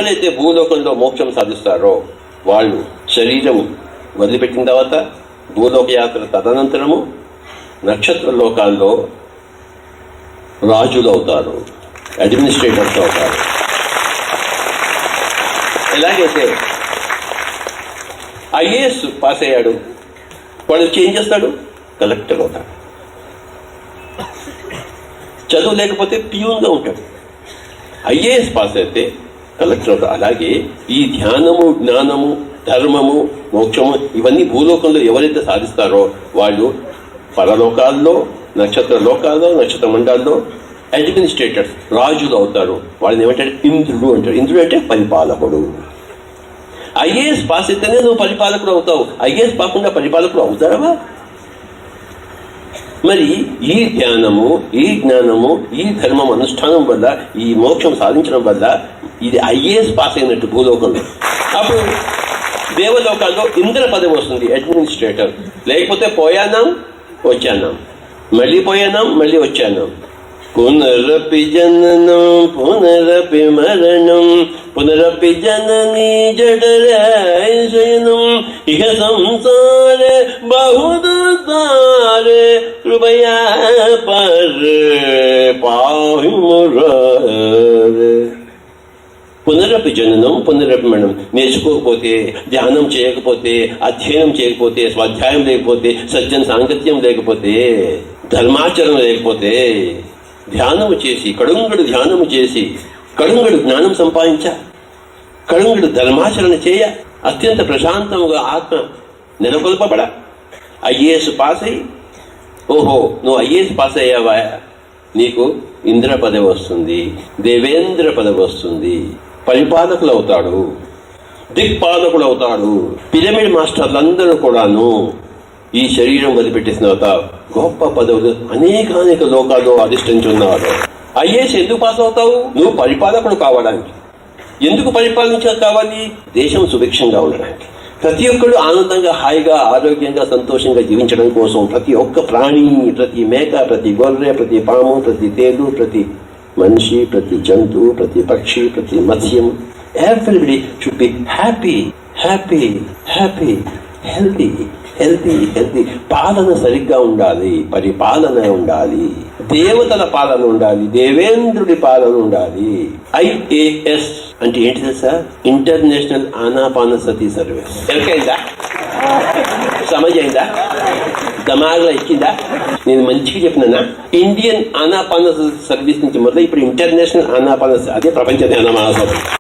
ఎవరైతే భూలోకంలో మోక్షం సాధిస్తారో వాళ్ళు శరీరం వదిలిపెట్టిన తర్వాత భూలోక యాత్ర తదనంతరము నక్షత్ర లోకాల్లో రాజులు అవుతారు, అడ్మినిస్ట్రేటర్స్ అవుతారు. ఎలాగైతే ఐఏఎస్ పాస్ అయ్యాడు, వాడు చేంజ్ చేస్తాడు, కలెక్టర్ అవుతాడు. చదువు లేకపోతే పియూన్గా ఉంటాడు. ఐఏఎస్ పాస్ అయితే కలెక్టర్ అవుతాడు. అలాగే ఈ ధ్యానము, జ్ఞానము, ధర్మము, మోక్షము ఇవన్నీ భూలోకంలో ఎవరైతే సాధిస్తారో వాళ్ళు పరలోకాల్లో, నక్షత్ర లోకాల్లో, నక్షత్ర మండలాల్లో అడ్మినిస్ట్రేటర్స్, రాజులు అవుతారు. వాళ్ళని ఏమంటారు? ఇంద్రుడు అంటారు. ఇంద్రుడు అంటే పరిపాలకుడు. ఐఏఎస్ పాస్ అయితేనే నువ్వు పరిపాలకుడు అవుతావు. ఐఏఎస్ కాకుండా పరిపాలకుడు అవుతారవా? మరి ఈ ధ్యానము, ఈ జ్ఞానము, ఈ ధర్మం అనుష్ఠానం వల్ల, ఈ మోక్షం సాధించడం వల్ల ఇది ఐఏఎస్ పాస్ అయినట్టు భూలోకంలో. అప్పుడు దేవలోకాల్లో ఇంద్ర పదవి వస్తుంది, అడ్మినిస్ట్రేటర్. లేకపోతే పోయానాం, వచ్చానాం, మళ్ళీ పోయానాం, మళ్ళీ వచ్చానాం. పునరపి జననం పునరపి మరణం పునరపి జననీ జఠరాశయనం ఇహ సంసారే బహుదుస్తారే కృపయా పాహి మురారే. పునరపి జననం పునరపి మరణం. నేర్చుకోకపోతే, ధ్యానం చేయకపోతే, అధ్యయనం చేయకపోతే, స్వాధ్యాయం లేకపోతే, సజ్జన సాంగత్యం లేకపోతే, ధర్మాచరణ లేకపోతే, ధ్యానము చేసి కడుంగడు ధ్యానము చేసి కడుంగడు జ్ఞానం సంపాదించా, కడుంగడు ధర్మాచరణ చేయ, అత్యంత ప్రశాంతముగా ఆత్మ నెలకొల్పబడ, ఐఏఎస్ పాస్ అయ్యి, ఓహో నువ్వు ఐఏఎస్ పాస్ అయ్యావా, నీకు ఇంద్ర పదవి వస్తుంది, దేవేంద్ర పదవి వస్తుంది, పరిపాలకులు అవుతాడు, దిక్పాలకుడు అవుతాడు. పిరమిడ్ మాస్టర్లందరూ కూడాను ఈ శరీరం వదిలిపెట్టేసిన తర్వాత గొప్ప పదవులు అనేక లోకాల్లో అధిష్ఠించున్నారు. ఐఏఎస్ ఎందుకు పాస్ అవుతావు? నువ్వు పరిపాలకుడు కావడానికి. ఎందుకు కావాలి? దేశం సుభిక్షంగా ఉండడానికి. ప్రతి ఒక్కరు ఆనందంగా, హాయిగా, ఆరోగ్యంగా, సంతోషంగా జీవించడం కోసం ప్రతి ఒక్క ప్రాణి, ప్రతి మేక, ప్రతి గొర్రె, ప్రతి పాము, ప్రతి తేలు, ప్రతి మనిషి, ప్రతి జంతువు, ప్రతి పక్షి, ప్రతి మత్స్యం, everybody should be happy, happy, happy, healthy, healthy, healthy. పాలన సరిగ్గా ఉండాలి, పరిపాలన ఉండాలి, దేవతల పాలన ఉండాలి, దేవేంద్రుడి పాలన ఉండాలి. ఐఏఎస్ అంటే ఏంటి తెలుసా? International Anapanasati service. ఎవరికైందా? సమజైందా? దమాగ్లో ఎక్కిందా? నేను మంచిగా చెప్పినా, ఇండియన్ ఆనాపానసతి సర్వీస్ నుంచి మొదలు ఇప్పుడు ఇంటర్నేషనల్ ఆనాపానసతి, అదే ప్రపంచ ధ్యాన మహాసభ.